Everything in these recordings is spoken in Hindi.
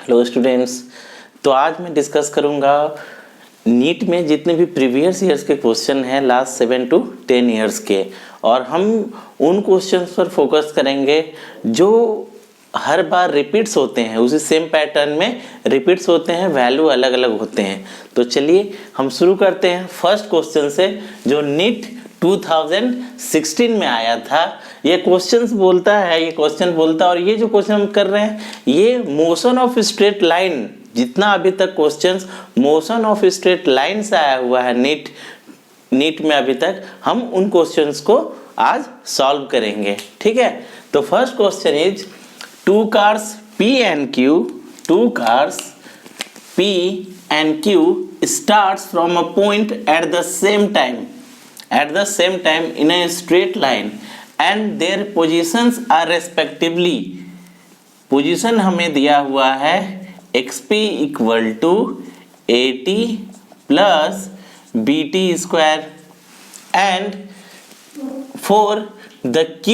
Hello students. तो आज मैं डिस्कस करूंगा नीट में जितने भी प्रीवियस ईयर्स के क्वेश्चन हैं लास्ट 7 to 10 ईयर्स के, और हम उन क्वेश्चंस पर फोकस करेंगे जो हर बार रिपीट्स होते हैं, उसी सेम पैटर्न में रिपीट्स होते हैं, वैल्यू अलग अलग होते हैं। तो चलिए हम शुरू करते हैं फर्स्ट क्वेश्चन से जो नीट 2016 में आया था। ये क्वेश्चन बोलता है और ये जो क्वेश्चन हम कर रहे हैं ये मोशन ऑफ स्ट्रेट लाइन, जितना अभी तक questions motion of straight line से आया हुआ है नीट में अभी तक, हम उन क्वेश्चंस को आज सॉल्व करेंगे। ठीक है, तो first question is two cars P and Q starts from a point at the same time in a straight line and their positions are respectively, position हमें दिया हुआ है xp equal to at plus bt square and for the q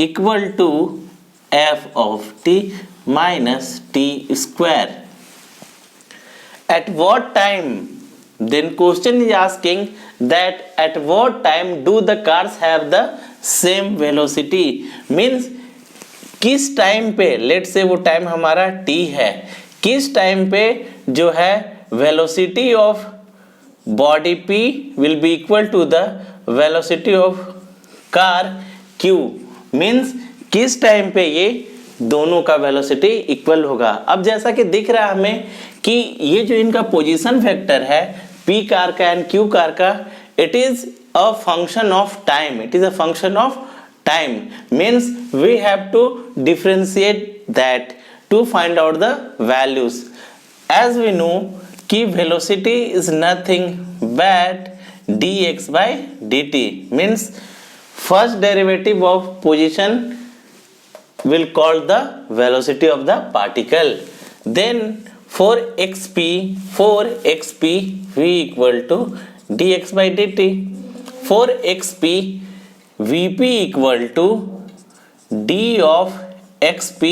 equal to f of t minus t square. At what time, then question is asking that at what time do the cars have the same velocity, means किस टाइम पे, लेट से वो टाइम हमारा t है, किस टाइम पे जो है velocity of body p will be equal to the velocity of car q, means किस टाइम पे ये दोनों का वेलोसिटी इक्वल होगा। अब जैसा कि दिख रहा है हमें कि ये जो इनका पोजीशन वेक्टर है p कार का एंड q कार का, it is a function of time, means we have to differentiate that to find out the values. As we know कि velocity is nothing but dx by dt, means first derivative of position will call the velocity of the particle. Then for xp v equal to dx by dt, for xp vp equal to d of xp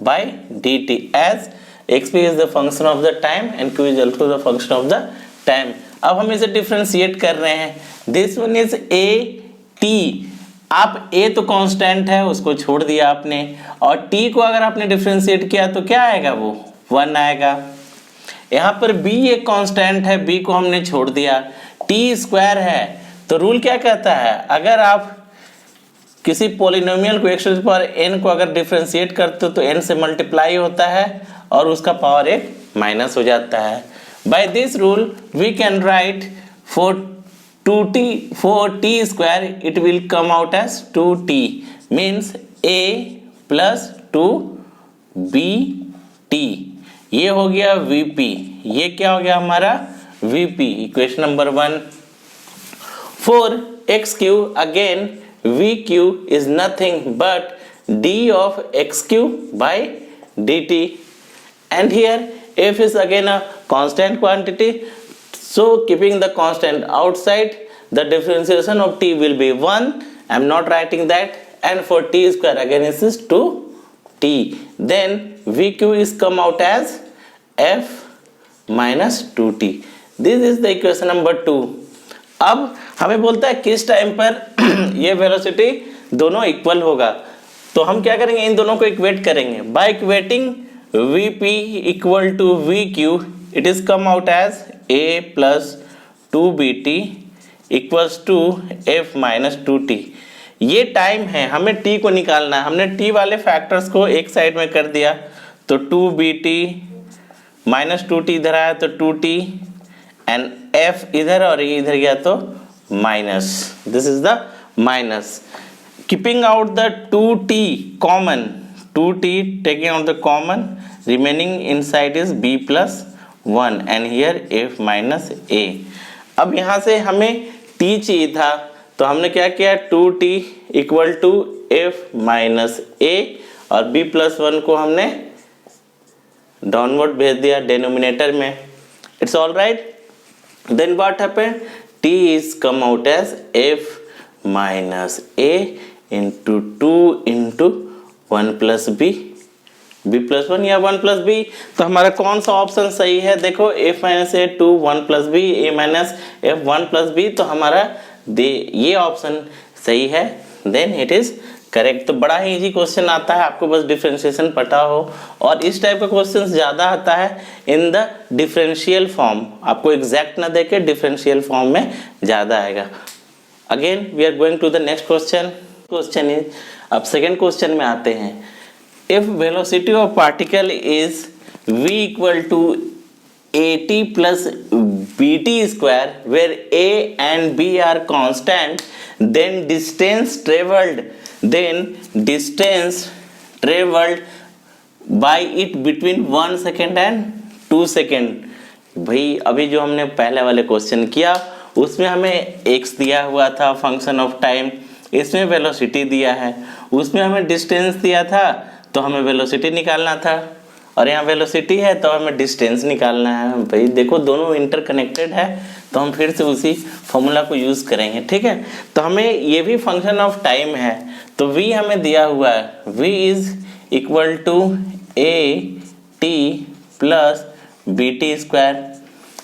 by dt, as xp is the function of the time and q is also the function of the time. अब हम इसे डिफरेंशिएट कर रहे हैं। This one is A T, आप a तो कांस्टेंट है उसको छोड़ दिया आपने, और t को अगर आपने डिफरेंशिएट किया तो क्या आएगा, वो 1 आएगा। यहाँ पर b एक कांस्टेंट है, b को हमने छोड़ दिया, t स्क्वायर है। तो रूल क्या कहता है, अगर आप किसी पॉलिनोमियल को x पर n को अगर डिफरेंशिएट करते हो तो n से मल्टीप्लाई होता है और उसका पावर एक माइनस हो जाता है। By this rule we can write for t square it will come out as 2t, means a plus 2bt, ये हो गया vp, ये क्या हो गया हमारा vp, equation number 1। For xq again vq is nothing but d of xq by dt, and here f is again a constant quantity, so keeping the constant outside the differentiation of t will be 1, I am not writing that, and for t square again this is 2t, then vq is come out as f minus 2t. This is the equation number 2. अब हमें बोलता है किस टाइम पर ये वेलोसिटी दोनों इक्वल होगा, तो हम क्या करेंगे, इन दोनों को इक्वेट करेंगे। By equating vp equal to vq, it is come out as a plus 2bt equals to f minus 2t. ये टाइम है, हमें t को निकालना है, हमने t वाले फैक्टर्स को एक साइड में कर दिया, तो 2bt माइनस 2t इधर आया तो 2t एंड f इधर और ये इधर गया तो minus, this is the minus. Keeping out the 2t common, 2t taking out the common, remaining inside is b plus 1 and here f minus a. अब यहाँ से हमें t चाहिए था तो हमने क्या किया, 2t equal to f minus a और b प्लस 1 को हमने डाउनवर्ड भेज दिया डिनोमिनेटर में। It's all right. Then what happened, t is come out as f minus a into 2 into 1 plus B, B plus 1 या 1 प्लस बी। तो हमारा कौन सा ऑप्शन सही है? देखो f माइनस ए 2 1 प्लस बी ए माइनस एफ 1 प्लस बी, तो हमारा ये ऑप्शन सही है, देन इट इज करेक्ट। तो बड़ा ही इजी क्वेश्चन आता है, आपको बस डिफरेंशिएशन पता हो, और इस टाइप का क्वेश्चन ज़्यादा आता है इन द डिफरेंशियल फॉर्म, आपको एग्जैक्ट ना देके डिफरेंशियल फॉर्म में ज़्यादा आएगा। Again we are going to the next question. Question is, अब सेकेंड क्वेश्चन में आते हैं। If velocity of particle is v equal to at plus bt square where a and b are constant, then distance traveled by it between 1 second and 2 second। भाई अभी जो हमने पहले वाले क्वेश्चन किया उसमें हमें x दिया हुआ था फंक्शन ऑफ टाइम, इसमें वेलोसिटी दिया है, उसमें हमें डिस्टेंस दिया था तो हमें वेलोसिटी निकालना था, और यहाँ वेलोसिटी है तो हमें डिस्टेंस निकालना है। भाई देखो दोनों इंटरकनेक्टेड है, तो हम फिर से उसी फॉर्मूला को यूज़ करेंगे, ठीक है। तो हमें ये भी फंक्शन ऑफ टाइम है, तो v हमें दिया हुआ है, v is equal to A T plus B T square.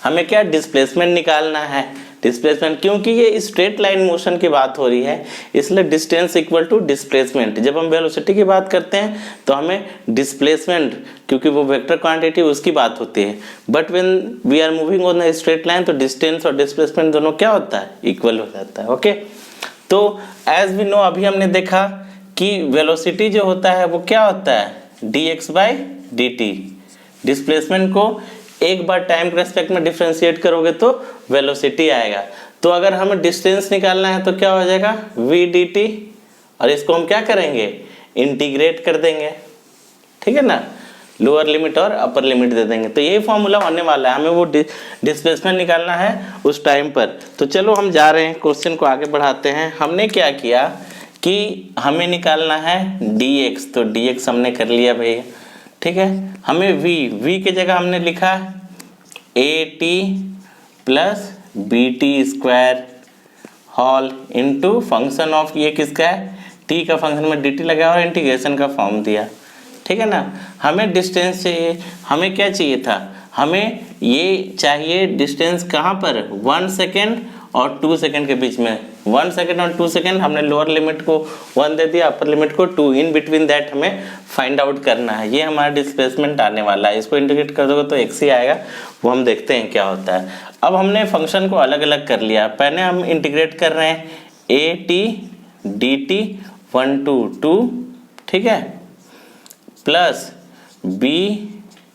हमें क्या डिस्प्लेसमेंट निकालना है, डिस्प्लेसमेंट, क्योंकि ये स्ट्रेट लाइन मोशन की बात हो रही है इसलिए डिस्टेंस इक्वल टू डिस्प्लेसमेंट। जब हम वेलोसिटी की बात करते हैं तो हमें डिस्प्लेसमेंट, क्योंकि वो वेक्टर क्वांटिटी उसकी बात होती है, but when we are moving on the straight line तो डिस्टेंस और डिस्प्लेसमेंट दोनों क्या होता है, इक्वल हो जाता है। ओके, तो एज वी नो अभी हमने देखा कि वेलोसिटी जो होता है वो क्या होता है, dx बाई dt। डिस्प्लेसमेंट को एक बार टाइम के रेस्पेक्ट में डिफरेंशिएट करोगे तो वेलोसिटी आएगा। तो अगर हमें डिस्टेंस निकालना है तो क्या हो जाएगा, v dt, और इसको हम क्या करेंगे, इंटीग्रेट कर देंगे, ठीक है ना, लोअर लिमिट और अपर लिमिट दे देंगे। तो यही फॉर्मूला होने वाला है, हमें वो डिस्प्लेसमेंट निकालना है उस टाइम पर। तो चलो हम जा रहे हैं, क्वेश्चन को आगे बढ़ाते हैं। हमने क्या किया कि हमें निकालना है dx, तो dx हमने कर लिया भैया, ठीक है। हमें v की जगह हमने लिखा at plus B T square whole into function of, ये किसका है, t का फंक्शन में dt लगा और इंटीग्रेशन का फॉर्म दिया, ठीक है ना। हमें डिस्टेंस चाहिए, हमें क्या चाहिए था, हमें ये चाहिए डिस्टेंस कहाँ पर, 1 सेकेंड और 2 सेकेंड के बीच में। 1 सेकेंड और 2 सेकेंड हमने लोअर लिमिट को 1 दे दिया, अपर लिमिट को 2, इन बिटवीन दैट हमें फाइंड आउट करना है। ये हमारा डिस्प्लेसमेंट आने वाला है, इसको इंटीग्रेट कर दोगे तो x ही आएगा, वो हम देखते हैं क्या होता है। अब हमने फंक्शन को अलग अलग कर लिया, पहले हम इंटीग्रेट कर रहे हैं A T D T 1 to 2, ठीक है, plus B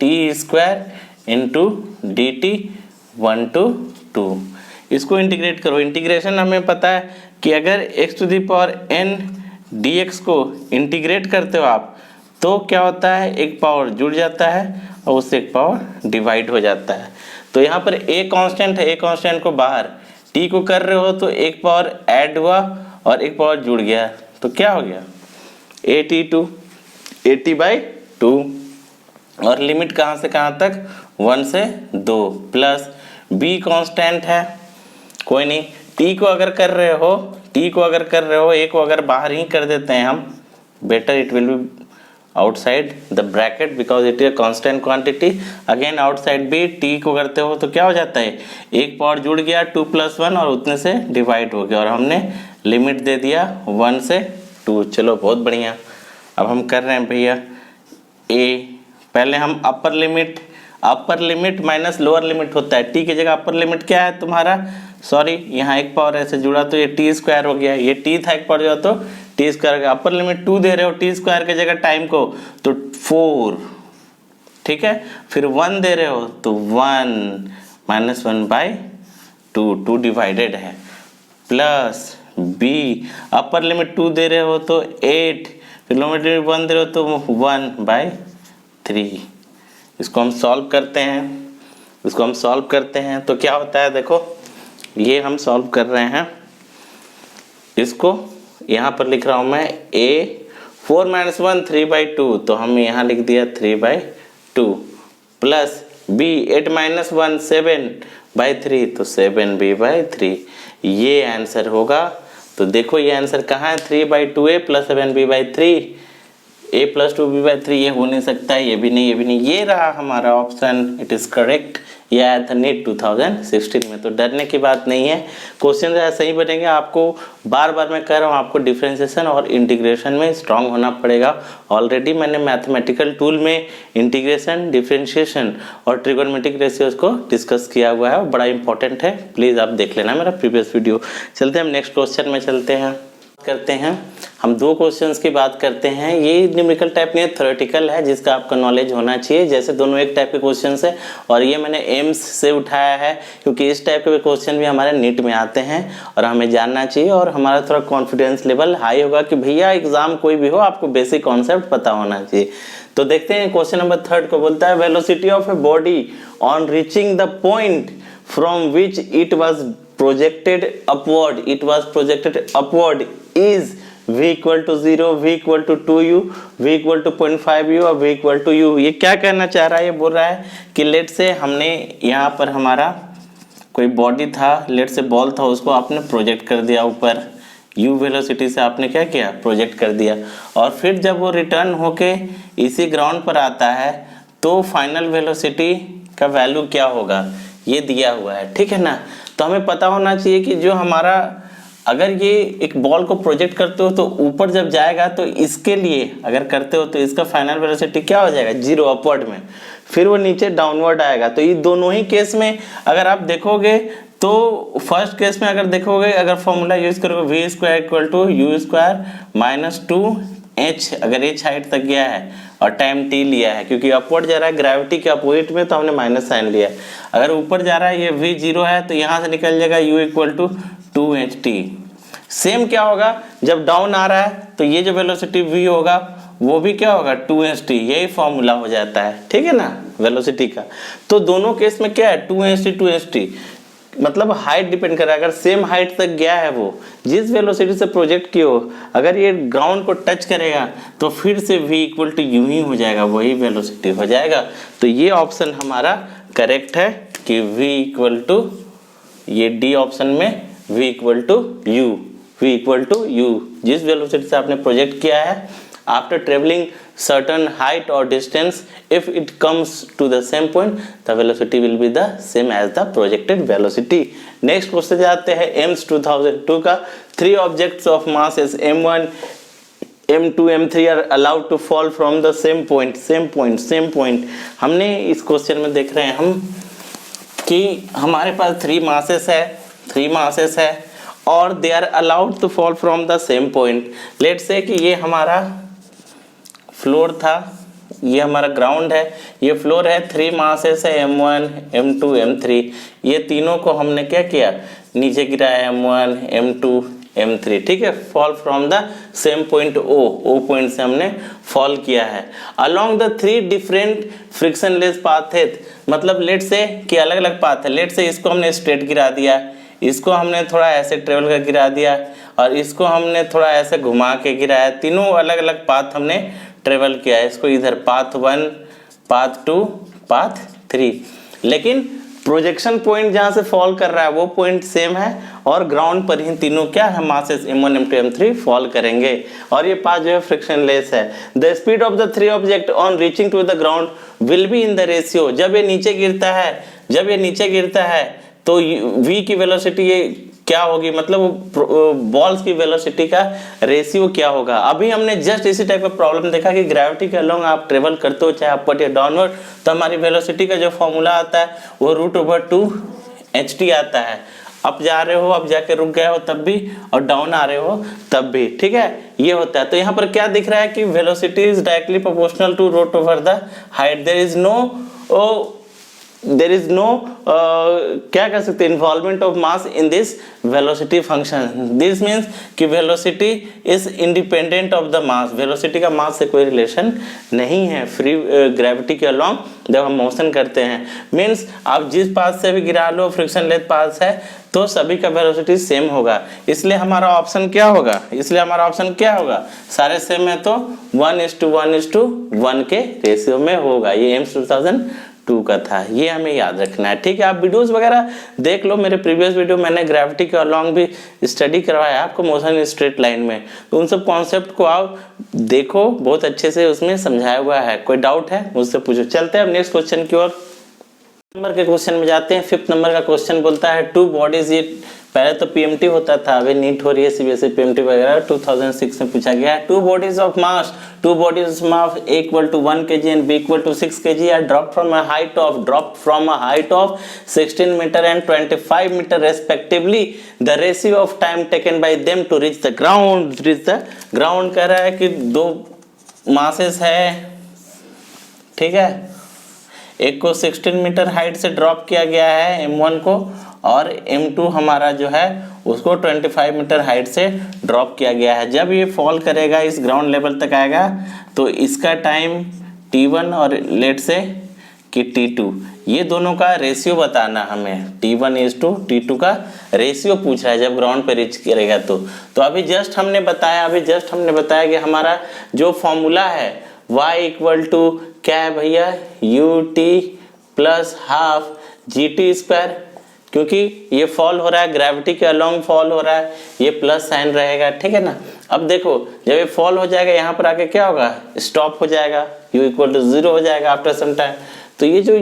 T square into D T 1 to 2। इसको इंटीग्रेट करो। इंटीग्रेशन हमें पता है कि अगर x to the power n dx को इंटीग्रेट करते हो आप तो क्या होता है, एक पावर जुड़ जाता है और उससे एक पावर डिवाइड हो जाता है। तो यहाँ पर a कांस्टेंट है, a कांस्टेंट को बाहर, t को कर रहे हो तो एक पावर ऐड हुआ और एक पावर जुड़ गया, तो क्या हो गया, at बाई 2, और लिमिट कहाँ से कहाँ तक, 1 से 2, प्लस b कांस्टेंट है, कोई नहीं, t को अगर कर रहे हो, a को अगर बाहर ही कर देते हैं हम, better it will be outside the bracket because it is constant quantity. Again outside b, t को करते हो तो क्या हो जाता है, एक पावर जुड़ गया 2 + 1 और उतने से डिवाइड हो गया, और हमने लिमिट दे दिया 1 से 2। चलो बहुत बढ़िया। अब हम कर रहे हैं भैया a, पहले हम upper limit minus lower limit होता है, t की जगह अपर लिमिट क्या है तुम्हारा, सॉरी यहाँ एक पावर ऐसे जुड़ा तो ये टी स्क्वायर हो गया, ये t था एक पावर जुड़ा तो टी स्क्वायर का, अपर लिमिट 2 दे रहे हो टी स्क्वायर की जगह टाइम को तो 4, ठीक है, फिर 1 दे रहे हो तो 1 माइनस 1/2, 2 डिवाइडेड है, प्लस b, अपर लिमिट 2 दे रहे हो तो 8, फिर लोअर लिमिट 1 दे रहे हो तो 1/3। इसको हम सॉल्व करते हैं, तो क्या होता है, देखो ये हम सॉल्व कर रहे हैं, इसको यहाँ पर लिख रहा हूँ मैं a 4 - 1 3/2, तो हम यहाँ लिख दिया 3/2, प्लस b 8 - 1 7/3, तो 7b/3। ये आंसर होगा तो देखो ये आंसर कहाँ है, 3/2a + 7b/3, a + 2b/3, ये हो नहीं सकता है, ये भी नहीं, ये भी नहीं, ये रहा हमारा ऑप्शन, इट इज करेक्ट। ये आया था नीट 2016 में, तो डरने की बात नहीं है, क्वेश्चन ऐसे ही बनेंगे। आपको बार बार मैं कह रहा हूँ, आपको डिफरेंशिएशन और इंटीग्रेशन में स्ट्रांग होना पड़ेगा। ऑलरेडी मैंने मैथमेटिकल टूल में इंटीग्रेशन, डिफरेंशिएशन और ट्रिगोनोमेट्रिक रेशियोज को डिस्कस किया हुआ है, बड़ा इंपॉर्टेंट है, प्लीज़ आप देख लेना मेरा प्रीवियस वीडियो। चलते हैं हम नेक्स्ट क्वेश्चन में चलते हैं, करते हैं हम 2 क्वेश्चंस की बात करते हैं। ये न्यूमेरिकल टाइप नहीं है, थ्योरेटिकल है, जिसका आपका नॉलेज होना चाहिए। जैसे दोनों एक टाइप के क्वेश्चंस है, और ये मैंने एम्स से उठाया है क्योंकि इस टाइप के क्वेश्चन भी हमारे नीट में आते हैं और हमें जानना चाहिए, और हमारा थोड़ा कॉन्फिडेंस लेवल हाई होगा कि भैया एग्जाम कोई भी हो आपको बेसिक कॉन्सेप्ट पता होना चाहिए। तो देखते हैं क्वेश्चन नंबर 3 को बोलता है velocity of a body on reaching the point from which it was projected upward is v equal to 0, v equal to 2u, v equal to 0.5u और v equal to u। ये क्या कहना चाह रहा है, ये बोल रहा है कि लेट से हमने यहाँ पर हमारा कोई बॉडी था, लेट से बॉल था, उसको आपने प्रोजेक्ट कर दिया ऊपर, u वेलोसिटी से आपने क्या किया, प्रोजेक्ट कर दिया, और फिर जब वो रिटर्न होके इसी ग्राउंड पर आता है तो फाइनल वेलोसिटी का वैल्यू क्या होगा, ये दिया हुआ है, ठीक है ना। तो हमें पता होना चाहिए कि जो हमारा, अगर ये एक बॉल को प्रोजेक्ट करते हो तो ऊपर जब जाएगा तो इसके लिए अगर करते हो तो इसका फाइनल वेलोसिटी क्या हो जाएगा, 0 अपवर्ड में, फिर वो नीचे डाउनवर्ड आएगा। तो ये दोनों ही केस में अगर आप देखोगे तो फर्स्ट केस में अगर देखोगे, अगर फॉर्मूला यूज करोगे v² = u² - 2h, अगर h हाइट तक गया है और टाइम t लिया है, क्योंकि अपवर्ड जा रहा है ग्रेविटी के अपोजिट में, तो हमने माइनस साइन लिया है। अगर ऊपर जा रहा है ये v 0 है तो यहाँ से निकल जाएगा u = 2ht। सेम क्या होगा जब डाउन आ रहा है, तो ये जो वेलोसिटी v होगा वो भी क्या होगा, 2ht, यही फॉर्मूला हो जाता है, ठीक है ना, वेलोसिटी का। तो दोनों केस में क्या है, 2ht, मतलब हाइट डिपेंड कर रहा है। अगर सेम हाइट तक गया है वो, जिस वेलोसिटी से प्रोजेक्ट किए हो, अगर ये ग्राउंड को टच करेगा तो फिर से v = u ही हो जाएगा, वही वेलोसिटी हो जाएगा। तो ये ऑप्शन हमारा करेक्ट है कि v = ये डी ऑप्शन में v = u, जिस वेलोसिटी से आपने प्रोजेक्ट किया है, after travelling certain height or distance, if it comes to the same point, the velocity will be the same as the projected velocity। next question जाते हैं एम्स 2002 का। 3 objects of mass is m1, m2, m3 are allowed to fall from the same point। हमने इस क्वेश्चन में देख रहे हैं हम कि हमारे पास 3 masses है और they are allowed to fall from the same point। let's say कि ये हमारा फ्लोर था, ये हमारा ग्राउंड है, ये फ्लोर है, 3 masses है m1, m2, m3, ये तीनों को हमने क्या किया, नीचे गिराया, m1, m2, m3, ठीक है, fall from the same point o point से हमने फॉल किया है along the 3 different frictionless path है। मतलब लेट से कि अलग अलग पाथ है, लेट से इसको हमने स्ट्रेट गिरा दिया, इसको हमने थोड़ा ऐसे ट्रेवल कर गिरा दिया, और इसको हमने थोड़ा ऐसे घुमा के गिराया, तीनों अलग अलग पाथ हमने ट्रेवल किया है। इसको इधर पाथ 1, पाथ 2, पाथ 3, लेकिन प्रोजेक्शन पॉइंट जहां से फॉल कर रहा है वो पॉइंट सेम है, और ग्राउंड पर ही तीनों क्या है, masses m1, m2, m3 fall करेंगे, और ये पाथ जो है फ्रिक्शनलेस है। The speed of the 3 object on reaching to the ground will be in the ratio. जब ये नीचे गिरता है तो v की वेलोसिटी ये क्या होगी, मतलब बॉल्स की वेलोसिटी का रेशियो क्या होगा। अभी हमने जस्ट इसी टाइप का प्रॉब्लम देखा कि ग्रेविटी के अलोंग आप ट्रेवल करते हो, चाहे अपवर्ड या डाउनवर्ड, तो हमारी वेलोसिटी का जो फॉर्मूला आता है वो √2ht आता है। अप जा रहे हो, अब जाके रुक गए हो तब भी, और डाउन आ रहे हो तब भी, ठीक है, ये होता है। तो यहाँ पर क्या दिख रहा है कि velocity is directly proportional to √/the height. There is no क्या कह सकते हैं, involvement of mass in this velocity function. This means कि velocity is independent of the mass, velocity का मास से कोई रिलेशन नहीं है फ्री ग्रेविटी के अलोंग जब हम मोशन करते हैं। मीन्स आप जिस पाथ से भी गिरा लो, फ्रिक्शनलेस पाथ है, तो सभी का वेलोसिटी सेम होगा, इसलिए हमारा ऑप्शन क्या होगा, सारे सेम है तो 1:1:1 के रेशियो में होगा। ये एम्स 2002 2 का था, ये हमें याद रखना है। ठीक है, आप वीडियोस वगैरह देख लो, मेरे प्रीवियस वीडियो मैंने ग्रेविटी के अलॉन्ग भी स्टडी करवाया आपको मोशन इन स्ट्रेट लाइन में, तो उन सब कॉन्सेप्ट को आप देखो, बहुत अच्छे से उसमें समझाया हुआ है। कोई डाउट है मुझसे पूछो। चलते हैं अब नेक्स्ट क्वेश्चन की ओर। नंबर के क्वेश्चन में जाते हैं। 5th नंबर का क्वेश्चन बोलता है टू बॉडीज, ये पहले तो पीएमटी होता था, अभी नीट हो रही है सीबीएसई पीएमटी वगैरह, 2006 में पूछा गया है। Two bodies of mass equal to 1 kg and B equal to 6 kg are drop from a height of 16 metre and 25 metre respectively. The ratio of time taken by them to reach the ground. कह रहा है कि 2 मासेस है, ठीक है, एक को 16 मीटर हाइट से ड्रॉप किया गया है m1 को, और m2 हमारा जो है उसको 25 मीटर हाइट से ड्रॉप किया गया है। जब ये फॉल करेगा, इस ग्राउंड लेवल तक आएगा, तो इसका टाइम t1 और लेट से कि t2, ये दोनों का रेशियो बताना हमें। t1:t2 का रेशियो पूछ रहा है जब ग्राउंड पे रीच करेगा। तो अभी जस्ट हमने बताया कि हमारा जो फॉर्मूला है y इक्वल टू क्या है भैया, ut प्लस हाफ GT², क्योंकि ये फॉल हो रहा है, ग्रेविटी के अलॉन्ग फॉल हो रहा है, ये प्लस साइन रहेगा, ठीक है ना। अब देखो जब ये फॉल हो जाएगा, यहाँ पर आके क्या होगा, स्टॉप हो जाएगा, u इक्वल टू 0 हो जाएगा आफ्टर सम टाइम। तो ये जो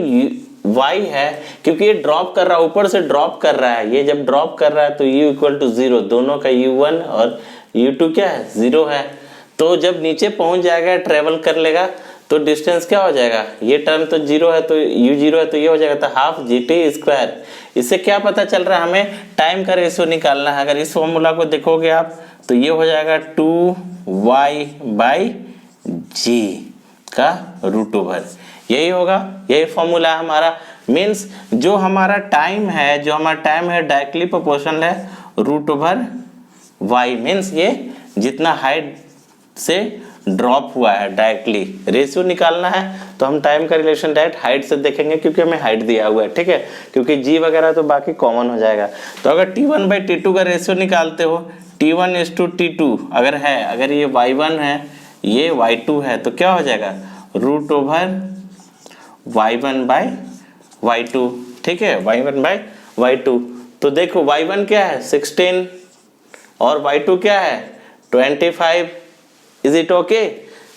y है, क्योंकि ये ड्रॉप कर रहा है, ऊपर से ड्रॉप कर रहा है, ये जब ड्रॉप कर रहा है तो u इक्वल टू 0, दोनों का u1 और u2 क्या है, 0 है। तो जब नीचे पहुंच जाएगा, ट्रेवल कर लेगा, तो डिस्टेंस क्या हो जाएगा, ये टर्म तो 0 है, तो u 0 है, तो ये हो जाएगा तो हाफ GT²। इससे क्या पता चल रहा है, हमें टाइम का रेशियो निकालना है। अगर इस फॉर्मूला को देखोगे आप, तो ये हो जाएगा 2y/g का √, यही होगा, यही फॉर्मूला है हमारा। मीन्स जो हमारा टाइम है डायरेक्टली प्रोपोर्शनल है √y। मीन्स ये जितना हाइट से ड्रॉप हुआ है, डायरेक्टली रेशियो निकालना है, तो हम टाइम का रिलेशन डायरेक्ट हाइट से देखेंगे, क्योंकि हमें हाइट दिया हुआ है, ठीक है, क्योंकि जी वगैरह तो बाकी कॉमन हो जाएगा। तो अगर t1/t2 का रेशियो निकालते हो, t1:t2 अगर है, अगर ये y1 है, ये y2 है, तो क्या हो जाएगा, √y1/y2, ठीक है, y1/y2। तो देखो y1 क्या है 16 और y2 क्या है 25, इज इट ओके,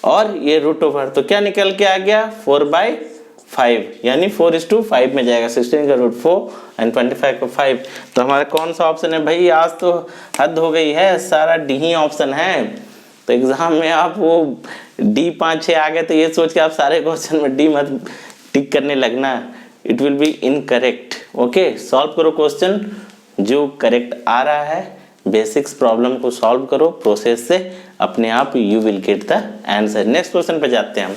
और ये √, तो क्या निकल के आ गया 4/5, यानी 4:5 में जाएगा, 16 का √4 एंड 25 का 5। तो हमारा कौन सा ऑप्शन है भाई, आज तो हद हो गई है, सारा डी ही ऑप्शन है। तो एग्जाम में आप वो डी 5-6 आ गए, तो ये सोच के आप सारे क्वेश्चन में डी मत टिक करने लगना, it will be incorrect. Okay, solve करो क्वेश्चन जो करेक्ट आ रहा है, बेसिक्स प्रॉब्लम को सॉल्व करो प्रोसेस से, अपने आप you will get the answer. Next question पे जाते हैं हम।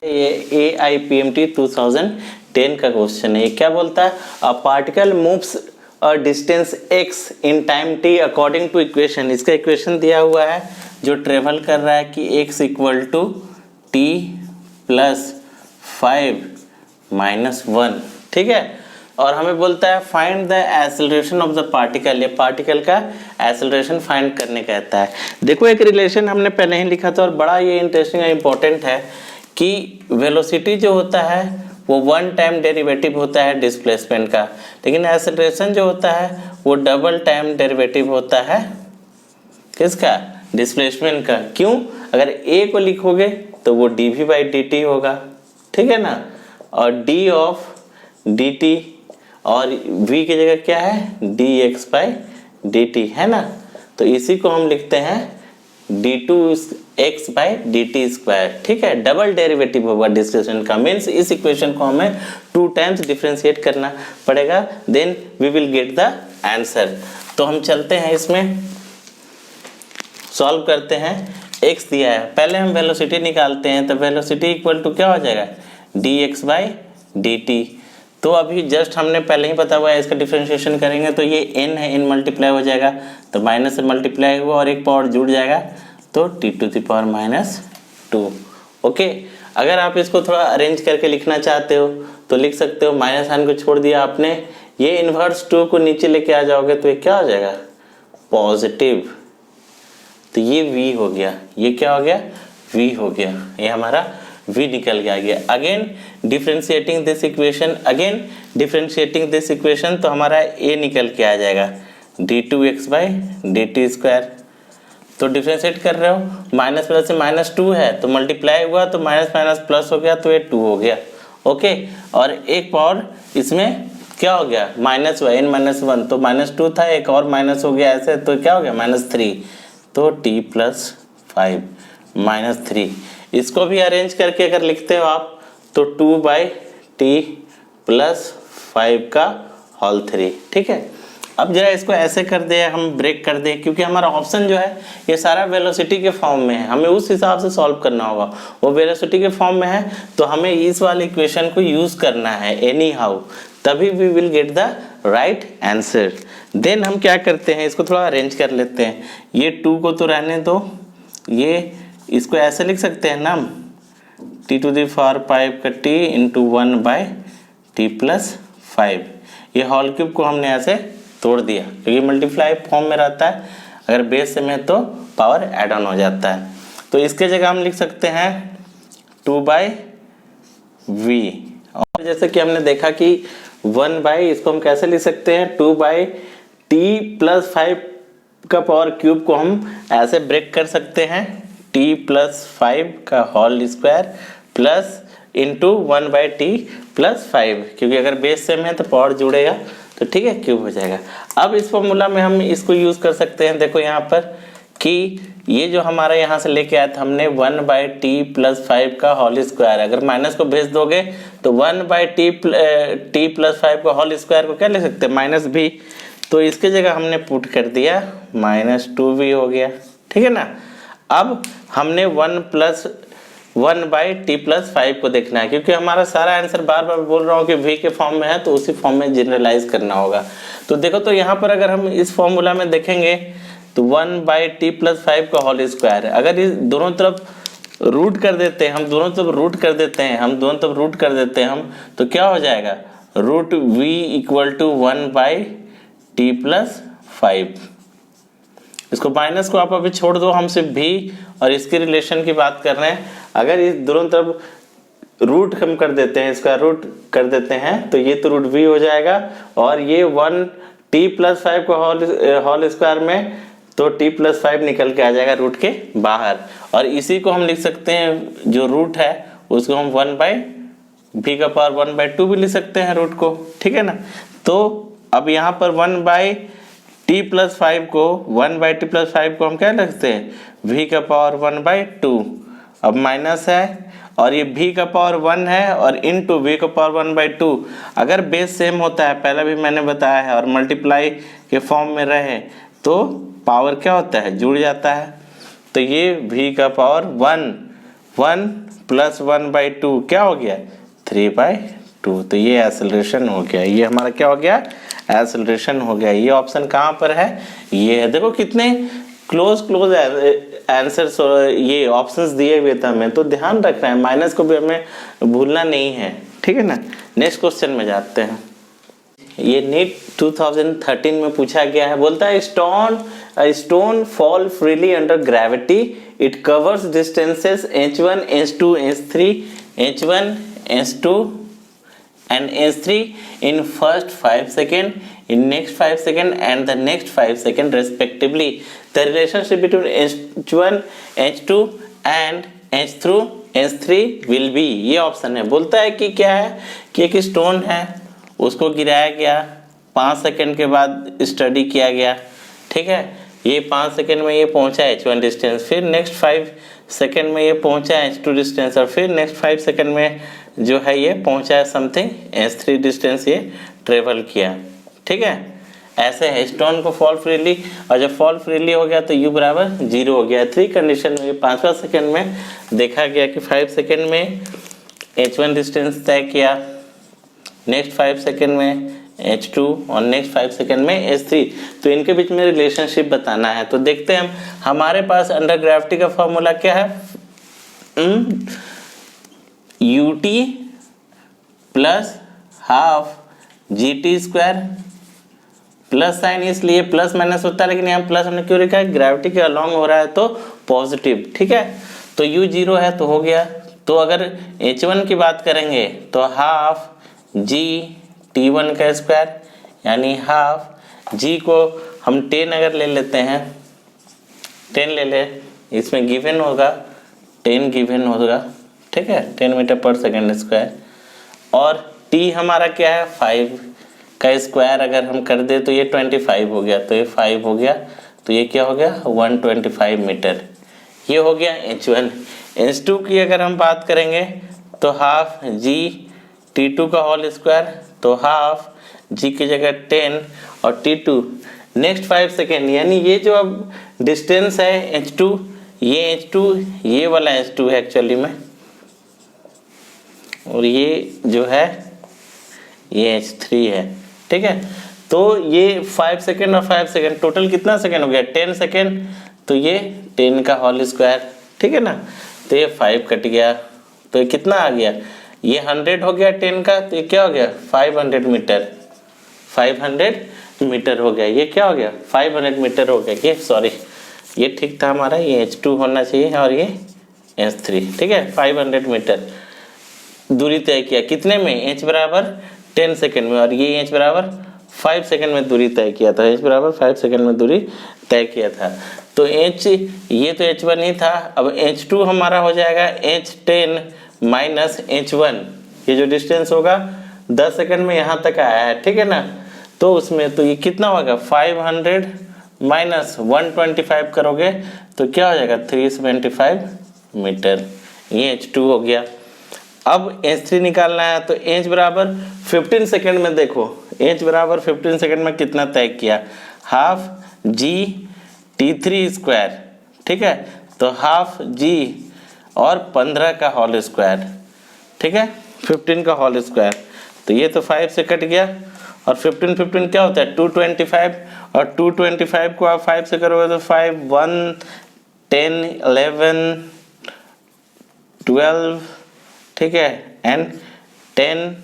ये AIPMT 2010 का क्वेश्चन है। ये क्या बोलता है, a particle moves a distance x in time t according to equation. इसका इक्वेशन दिया हुआ है जो ट्रेवल कर रहा है कि x equal to t plus 5 minus 1, ठीक है, और हमें बोलता है find the acceleration of the particle. ये पार्टिकल का एक्सेलरेशन फाइंड करने कहता है। देखो एक रिलेशन हमने पहले ही लिखा था, और बड़ा ये इंटरेस्टिंग और इम्पोर्टेंट है कि वेलोसिटी जो होता है वो 1 टाइम डेरिवेटिव होता है डिस्प्लेसमेंट का, लेकिन एक्सेलरेशन जो होता है वो डबल टाइम डेरिवेटिव होता है किसका, डिस्प्लेसमेंट का। क्यों, अगर a को लिखोगे तो वो dv/dt होगा, ठीक है ना, और d ऑफ dt, और v की जगह क्या है dx/dt, है ना। तो इसी को हम लिखते हैं d2x/dt², ठीक है, डबल डेरिवेटिव होगा डिस्प्लेसमेंट का। मीन्स इस इक्वेशन को हमें 2 टाइम्स डिफरेंशिएट करना पड़ेगा, then we will get the answer. तो हम चलते हैं, इसमें सॉल्व करते हैं। x दिया है, पहले हम वेलोसिटी निकालते हैं, तो वेलोसिटी इक्वल टू क्या हो जाएगा dx/dt। तो अभी जस्ट हमने पहले ही पता हुआ है, इसका डिफरेंशिएशन करेंगे तो ये n है, n मल्टीप्लाई हो जाएगा, तो माइनस से मल्टीप्लाई हुआ और एक पावर जुड़ जाएगा, तो t⁻²। ओके, अगर आप इसको थोड़ा अरेंज करके लिखना चाहते हो तो लिख सकते हो, माइनस साइन को छोड़ दिया आपने, ये इनवर्स 2 को नीचे लेके आ जाओगे तो ये क्या हो जाएगा पॉजिटिव, तो ये v हो गया, ये क्या हो गया v हो गया, ये हमारा v निकल के आ गया। अगेन डिफरेंशिएटिंग दिस इक्वेशन, तो हमारा a निकल के आ जाएगा d2x/dt²। तो डिफरेंशिएट कर रहे हो, माइनस प्लस से -2 है तो मल्टीप्लाई हुआ तो माइनस माइनस प्लस हो गया तो ये 2 हो गया। ओके, और एक पावर इसमें क्या हो गया, माइनस हुआ n-1, तो -2 था, एक और माइनस हो गया ऐसे, तो क्या हो गया -3, तो t+5 -3। इसको भी अरेंज करके अगर लिखते हो आप तो 2/t+5 का होल 3। ठीक है, अब जरा इसको ऐसे कर दे, हम ब्रेक कर दे, क्योंकि हमारा ऑप्शन जो है ये सारा वेलोसिटी के फॉर्म में है, हमें उस हिसाब से सॉल्व करना होगा। वो वेलोसिटी के फॉर्म में है तो हमें इस वाले इक्वेशन को यूज करना है एनी हाउ, तभी we will get the right answer. Then हम क्या करते हैं, इसको थोड़ा अरेंज कर लेते हैं। ये 2 को तो रहने दो, ये इसको ऐसे लिख सकते हैं ना, t⁵ का t इंटू 1/t+5। ये होल क्यूब को हमने ऐसे तोड़ दिया क्योंकि मल्टीप्लाई फॉर्म में रहता है, अगर बेस से में तो पावर ऐड ऑन हो जाता है। तो इसके जगह हम लिख सकते हैं 2/v, और जैसे कि हमने देखा कि 1/ इसको हम कैसे लिख सकते हैं, 2/t+5 का पावर क्यूब को हम ऐसे ब्रेक कर सकते हैं, t+5 का whole square plus into 1/t+5, क्योंकि अगर बेस सेम है तो पावर जुड़ेगा तो ठीक है क्यूब हो जाएगा। अब इस फॉर्मूला में हम इसको यूज कर सकते हैं, देखो यहाँ पर कि ये जो हमारा यहाँ से लेके आया था हमने 1/t+5 का होल स्क्वायर, अगर माइनस को भेज दोगे तो 1/t+5 का होल स्क्वायर को क्या लिख सकते हैं, -b, तो इसके जगह हमने पुट कर दिया -2v हो गया। ठीक है ना, अब हमने 1/t+5 को देखना है, क्योंकि हमारा सारा आंसर बार बार बोल रहा हूँ कि v के फॉर्म में है तो उसी फॉर्म में जनरलाइज करना होगा। तो देखो, तो यहाँ पर अगर हम इस फॉर्मूला में देखेंगे तो 1/t+5 का होल स्क्वायर, अगर इस दोनों तरफ रूट कर देते हैं हम, दोनों तरफ रूट कर देते हैं हम, तो क्या हो जाएगा, √v = 1/t+5। इसको माइनस को आप अभी छोड़ दो, हम सिर्फ भी और इसके रिलेशन की बात कर रहे हैं। अगर इस दोनों तरफ रूट हम कर देते हैं, इसका रूट कर देते हैं, तो ये तो √v हो जाएगा, और ये 1t+5 का होल स्क्वायर में तो t+5 निकल के आ जाएगा रूट के बाहर, और इसी को हम लिख सकते हैं, जो रूट है उसको हम 1/v⁴ भी लिख सकते हैं रूट को। ठीक है ना, तो अब यहाँ पर 1/t+5 को हम क्या लिखते हैं, v⁴ अब माइनस है, और ये v⁴ है और इंटू v⁴ अगर बेस सेम होता है, पहले भी मैंने बताया है, और मल्टीप्लाई के फॉर्म में रहे तो पावर क्या होता है, जुड़ जाता है। तो ये v⁴ 1 + 1/2 क्या हो गया, 3/2। तो ये एक्सेलरेशन हो गया, ये हमारा क्या हो गया, एक्सेलरेशन हो गया। ये ऑप्शन कहाँ पर है, ये है। देखो कितने क्लोज आंसर्स ये ऑप्शंस दिए हुए थे हमें, तो ध्यान रखना है, माइनस को भी हमें भूलना नहीं है। ठीक है ना, नेक्स्ट क्वेश्चन में जाते हैं। ये नीट 2013 में पूछा गया है, बोलता है stone fall freely under gravity, it covers distances h1 h2 h3 h1 h2 and h3 in first 5 seconds, in next 5 seconds and the next 5 seconds respectively. The relationship between h1 h2 and h3 will be, ये ऑप्शन है। बोलता है कि क्या है कि एक स्टोन है, उसको गिराया गया, 5 सेकंड के बाद स्टडी किया गया। ठीक है, ये 5 सेकंड में ये पहुंचा h1 डिस्टेंस, फिर नेक्स्ट 5 सेकंड में ये पहुंचा h2 डिस्टेंस, और फिर नेक्स्ट 5 सेकंड में जो है ये पहुंचा है समथिंग h3 डिस्टेंस ये ट्रेवल किया। ठीक है, ऐसे है स्टोन को फॉल फ्रीली, और जब फॉल फ्रीली हो गया तो u = 0 हो गया। 3 कंडीशन में 5वां सेकंड में देखा गया कि 5 सेकंड में h1 डिस्टेंस तय किया, नेक्स्ट 5 सेकंड में h2 और नेक्स्ट 5 सेकंड में h3, तो इनके बीच में रिलेशनशिप बताना है। तो देखते हैं हमारे पास अंडर ग्रेविटी का फॉर्मूला क्या है, ut + ½ gt², प्लस साइन इसलिए प्लस माइनस होता है, लेकिन यहाँ प्लस हमने क्यों लिखा है, ग्रेविटी के अलॉन्ग हो रहा है तो पॉजिटिव। ठीक है, तो u 0 है तो हो गया तो अगर h1 की बात करेंगे तो हाफ g t1 का स्क्वायर, यानी हाफ g को हम 10 अगर ले लेते हैं, 10 ले ले, इसमें गिवन होगा 10 गिवन होगा, ठीक है, 10 मीटर पर सेकेंड स्क्वायर। और t हमारा क्या है 5 का स्क्वायर अगर हम कर दे तो ये 25 हो गया, तो ये 5 हो गया, तो ये क्या हो गया 125 मीटर। ये हो गया h1। h2 की अगर हम बात करेंगे तो हाफ g t2 का होल स्क्वायर, तो हाफ g की जगह 10 और t2 नेक्स्ट 5 सेकेंड, यानी ये जो अब डिस्टेंस है h2, ये h2 ये वाला h2 है एक्चुअली में, और ये जो है ये h3 है, ठीक है। तो ये 5 सेकेंड और 5 सेकेंड टोटल कितना सेकेंड हो गया 10 सेकेंड, तो ये 10 का होल स्क्वायर, ठीक है ना। तो ये 5 कट गया, तो ये कितना आ गया, ये 100 हो गया 10 का, तो ये क्या हो गया 500 मीटर, 500 मीटर हो गया। ये क्या हो गया 500 मीटर हो गया। ये सॉरी ये ठीक था हमारा, ये h2 होना चाहिए और ये h3, ठीक है। 500 मीटर दूरी तय किया कितने में, h बराबर 10 सेकेंड में, और ये h बराबर 5 सेकेंड में दूरी तय किया था, h बराबर 5 सेकेंड में दूरी तय किया था। तो h ये तो h1 ही था, अब h2 हमारा हो जाएगा h10 माइनस h1, ये जो डिस्टेंस होगा 10 सेकेंड में यहाँ तक आया है, ठीक है ना। तो उसमें तो ये कितना होगा 500 माइनस 125 करोगे तो क्या हो जाएगा 375 मीटर, ये h2 हो गया। अब h3 निकालना है, तो h बराबर 15 सेकेंड में, देखो h बराबर 15 सेकेंड में कितना तय किया, हाफ g t3 स्क्वायर, ठीक है, तो हाफ g और 15 का होल स्क्वायर, ठीक है, 15 का होल स्क्वायर, तो ये तो 5 से कट गया, और 15 15 क्या होता है 225, और 225 को आप 5 से करोगे तो 5 1 10 11 12, ठीक है, एंड 10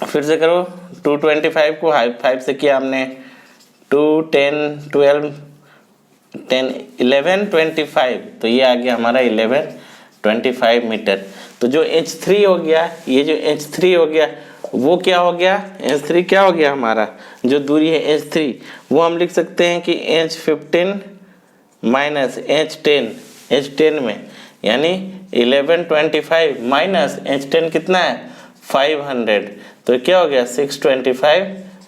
फिर से करो, 225 को 5 से किया हमने, 2 10 12 10 11 25, तो ये आ गया हमारा 11 25 मीटर। तो जो h3 हो गया, ये जो h3 हो गया वो क्या हो गया, h3 क्या हो गया हमारा, जो दूरी है h3 वो हम लिख सकते हैं कि h15 माइनस h10 में, यानी 1125 माइनस h10 कितना है 500, तो क्या हो गया 625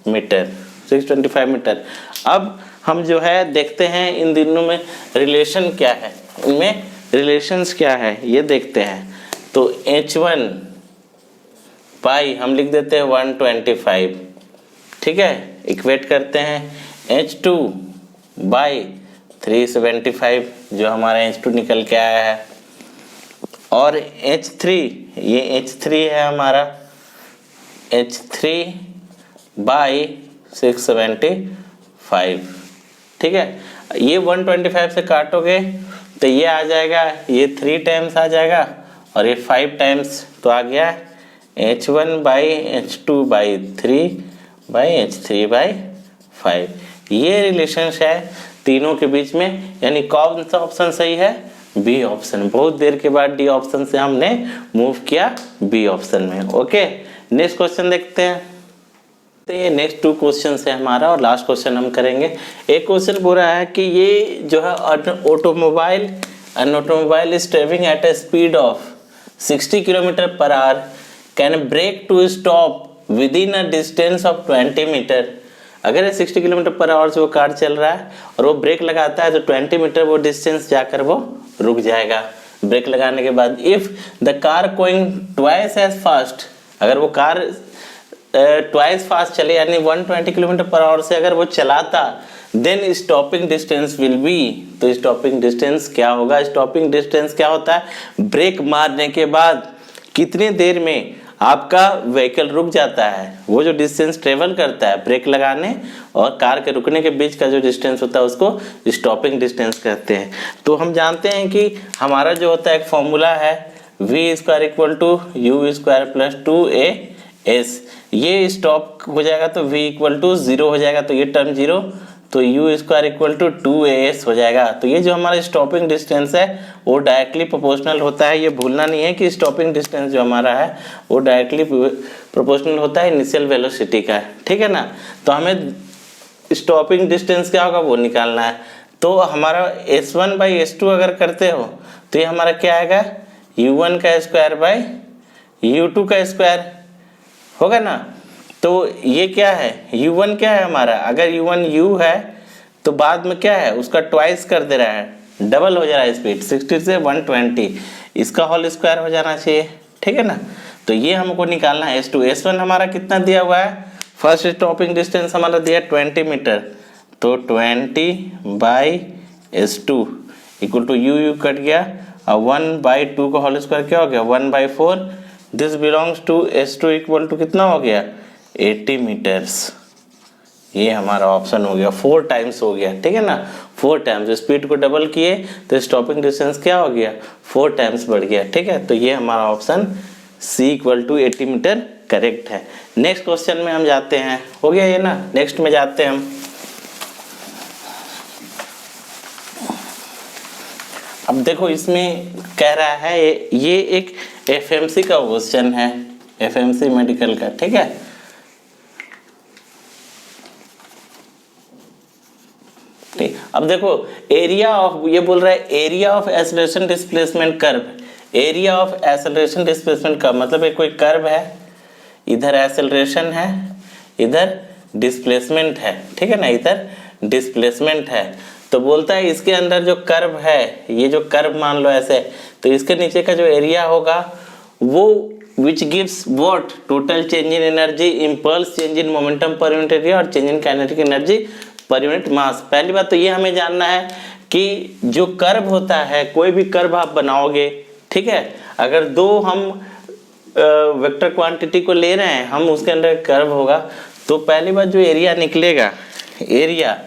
मीटर, 625 मीटर। अब हम जो है देखते हैं इन दिनों में रिलेशन क्या है, इनमें रिलेशंस क्या है ये देखते हैं। तो h1 पाई हम लिख देते हैं 125, ठीक है, इक्वेट करते हैं h2 बाई 375 जो हमारा h2 निकल के आया है, और h3 ये h3 है हमारा, h3 बाई 675, ठीक है। ये 125 से काटोगे तो ये आ जाएगा, ये 3 टाइम्स आ जाएगा और ये 5 टाइम्स, तो आ गया h1 by h2 by 3 by h3 by 5। ये रिलेशन है तीनों के बीच में, यानी कौन सा ऑप्शन सही है, बी ऑप्शन। बहुत देर के बाद डी ऑप्शन से हमने मूव किया बी ऑप्शन में। ओके, नेक्स्ट क्वेश्चन देखते हैं। तो ये नेक्स्ट 2 क्वेश्चन है हमारा और लास्ट क्वेश्चन हम करेंगे। एक क्वेश्चन बोल रहा है कि ये जो है automobile is travelling at a speed of 60 kilometre per hour, can brake to stop within a distance of 20 metre. अगर 60 किलोमीटर पर आवर से वो कार चल रहा है और वो ब्रेक लगाता है तो 20 मीटर वो डिस्टेंस जाकर वो रुक जाएगा ब्रेक लगाने के बाद। If the car going twice as fast, अगर वो कार ट्वाइस फास्ट चले यानी 120 किलोमीटर पर आवर से अगर वो चलाता, then stopping distance will be, तो स्टॉपिंग डिस्टेंस क्या होगा, स्टॉपिंग डिस्टेंस क्या होता है, ब्रेक मारने के बाद कितनी देर में आपका व्हीकल रुक जाता है, वो जो डिस्टेंस ट्रेवल करता है ब्रेक लगाने और कार के रुकने के बीच का जो डिस्टेंस होता है उसको स्टॉपिंग डिस्टेंस कहते हैं। तो हम जानते हैं कि हमारा जो होता है एक फॉर्मूला है v square equal to U square plus 2as, ये स्टॉप हो जाएगा तो v इक्वल टू 0 हो जाएगा, तो ये टर्म 0, तो u square equal to 2as हो जाएगा। तो ये जो हमारा स्टॉपिंग डिस्टेंस है वो डायरेक्टली प्रोपोर्शनल होता है। ये भूलना नहीं है कि स्टॉपिंग डिस्टेंस जो हमारा है वो डायरेक्टली प्रोपोर्शनल होता है इनिशियल वेलोसिटी का, ठीक है ना। तो हमें स्टॉपिंग डिस्टेंस क्या होगा वो निकालना है। तो हमारा s1 बाई s2 अगर करते हो तो ये हमारा क्या आएगा, u1 का स्क्वायर बाई u2 का स्क्वायर होगा ना। तो ये क्या है, u1 क्या है हमारा, अगर u1 u है तो बाद में क्या है उसका ट्वाइस कर दे रहा है, डबल हो जा रहा है स्पीड, 60 से 120, इसका होल स्क्वायर हो जाना चाहिए, ठीक है ना। तो ये हमको निकालना है s2। s1 हमारा कितना दिया हुआ है, फर्स्ट स्टॉपिंग डिस्टेंस हमारा दिया 20 मीटर, तो 20 बाई s2 इक्वल टू u कट गया और 1/2 का होल स्क्वायर क्या हो गया 1/4। This belongs to s2 equal to कितना हो गया 80 मीटर्स। ये हमारा ऑप्शन हो गया, 4 टाइम्स हो गया, ठीक है ना। 4 टाइम्स स्पीड को डबल किए तो स्टॉपिंग डिस्टेंस क्या हो गया 4 टाइम्स बढ़ गया, ठीक है। तो ये हमारा option C equal to 80 metre correct है। नेक्स्ट क्वेश्चन में हम जाते हैं, हो गया ये ना, नेक्स्ट में जाते हैं हम। अब देखो इसमें कह रहा है ये एक एफएमसी का क्वेश्चन है, एफएमसी मेडिकल का, ठीक है। ठीक, अब देखो एरिया ऑफ, ये बोल रहा है area of acceleration displacement curve, area of acceleration displacement curve मतलब एक कोई कर्व है, इधर एक्सेलरेशन है, इधर डिस्प्लेसमेंट है, ठीक है ना, इधर डिस्प्लेसमेंट है। तो बोलता है इसके अंदर जो कर्व है, ये जो कर्व मान लो ऐसे, तो इसके नीचे का जो एरिया होगा वो which gives what, total change in energy, impulse change in momentum पर यूनिट एरिया और चेंज इन काइनेटिक एनर्जी पर यूनिट मास। पहली बात तो ये हमें जानना है कि जो कर्व होता है, कोई भी कर्व आप बनाओगे, ठीक है, अगर दो हम वेक्टर क्वांटिटी को ले रहे हैं, हम उसके अंदर कर्व होगा, तो पहली बात जो एरिया निकलेगा, एरिया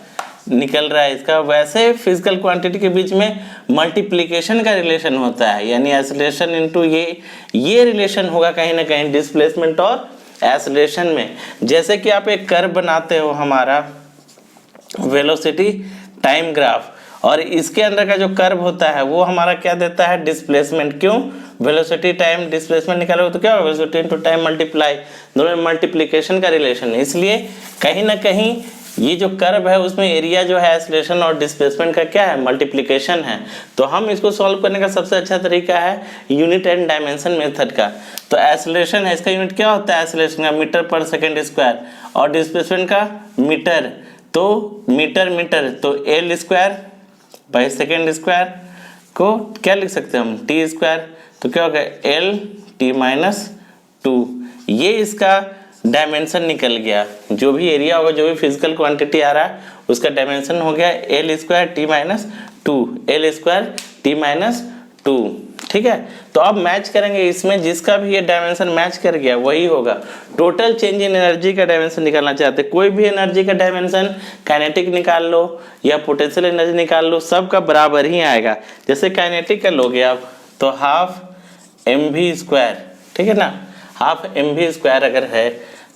निकल रहा है इसका, वैसे फिजिकल क्वांटिटी के बीच में मल्टीप्लिकेशन का रिलेशन होता है, यानी एक्सेलरेशन इनटू ये रिलेशन होगा कहीं ना कहीं डिस्प्लेसमेंट और एक्सेलरेशन में। जैसे कि आप एक कर्व बनाते हो हमारा वेलोसिटी टाइम ग्राफ, और इसके अंदर का जो कर्व होता है वो हमारा क्या देता है डिस्प्लेसमेंट। क्यों, वेलोसिटी टाइम डिस्प्लेसमेंट निकालोगे तो क्या होगा, वेलोसिटी इनटू टाइम मल्टीप्लाई, दोनों में मल्टीप्लिकेशन का रिलेशन है। इसलिए कहीं ना कहीं ये जो कर्व है उसमें एरिया जो है एक्सेलरेशन और डिस्प्लेसमेंट का क्या है मल्टीप्लिकेशन है। तो हम इसको सॉल्व करने का सबसे अच्छा तरीका है यूनिट एंड डायमेंशन मेथड का। तो एक्सेलरेशन है, इसका यूनिट क्या होता है एक्सेलरेशन का, मीटर पर सेकेंड स्क्वायर, और डिस्प्लेसमेंट का मीटर, तो मीटर, तो L square by second square को क्या लिख सकते हैं हम टी स्क्वायर, तो क्या होगा एल टी माइनस 2। ये इसका डायमेंशन निकल गया, जो भी एरिया होगा, जो भी फिजिकल क्वांटिटी आ रहा है उसका डायमेंशन हो गया L square T minus 2, L square T minus 2, ठीक है। तो अब मैच करेंगे इसमें, जिसका भी ये डायमेंशन मैच कर गया वही होगा। टोटल चेंज इन एनर्जी का डायमेंशन निकालना चाहते, कोई भी एनर्जी का डायमेंशन, काइनेटिक निकाल लो या पोटेंशियल एनर्जी निकाल लो, सबका बराबर ही आएगा। जैसे काइनेटिक का लोगे आप तो हाफ mv स्क्वायर, ठीक है ना, हाफ mv स्क्वायर अगर है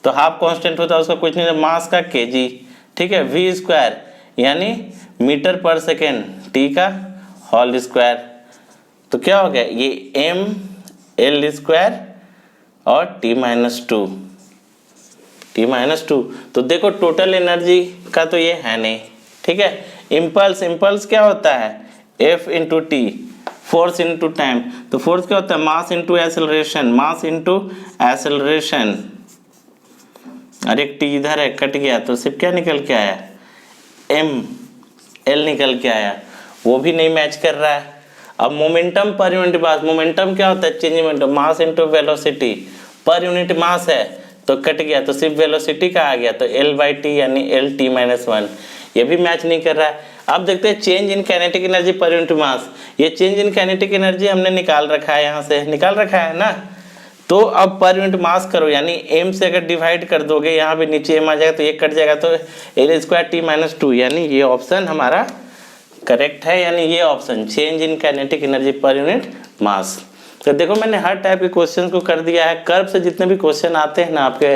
तो हाफ कांस्टेंट होता है उसका कुछ नहीं, मास का kg, ठीक है, v स्क्वायर यानी मीटर पर सेकेंड, t का होल स्क्वायर, तो क्या हो गया ये m l स्क्वायर और t माइनस 2। तो देखो टोटल एनर्जी का तो ये है नहीं, ठीक है। इम्पल्स क्या होता है f into T, force into time, तो फोर्स क्या होता है मास इंटू एक्सेलरेशन, और एक टी इधर है कट गया तो सिर्फ क्या निकल के आया एल निकल के आया, वो भी नहीं मैच कर रहा है। अब मोमेंटम पर यूनिट मास, मोमेंटम क्या होता है change in momentum, mass into velocity, पर यूनिट मास है तो कट गया तो सिर्फ वेलोसिटी का आ गया, तो एल बाई टी यानी एल टी माइनस 1, ये भी मैच नहीं कर रहा है। अब देखते हैं चेंज इन काइनेटिक एनर्जी पर यूनिट मास, ये चेंज इन काइनेटिक एनर्जी हमने निकाल रखा है, यहाँ से निकाल रखा है ना। तो अब पर यूनिट मास करो, यानी m से अगर डिवाइड कर दोगे, यहाँ पे नीचे m आ जाएगा तो ये कट जाएगा, तो एल स्क्वायर टी माइनस 2, यानी ये ऑप्शन हमारा करेक्ट है, यानी ये option change in kinetic energy पर यूनिट मास। तो देखो मैंने हर टाइप के क्वेश्चन को कर दिया है, कर्व से जितने भी क्वेश्चन आते हैं ना आपके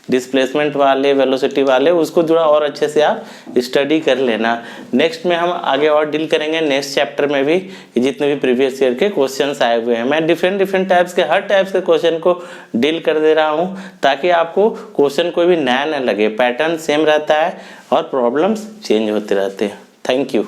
डिस्प्लेसमेंट वाले, वेलोसिटी वाले, उसको थोड़ा और अच्छे से आप स्टडी कर लेना। नेक्स्ट में हम आगे और डील करेंगे नेक्स्ट चैप्टर में भी जितने भी प्रीवियस ईयर के क्वेश्चंस आए हुए हैं। मैं डिफरेंट टाइप्स के हर टाइप्स के क्वेश्चन को डील कर दे रहा हूँ ताकि आपको क्वेश्चन कोई भी नया न लगे, पैटर्न सेम रहता है और प्रॉब्लम्स चेंज होते रहते हैं। Thank you.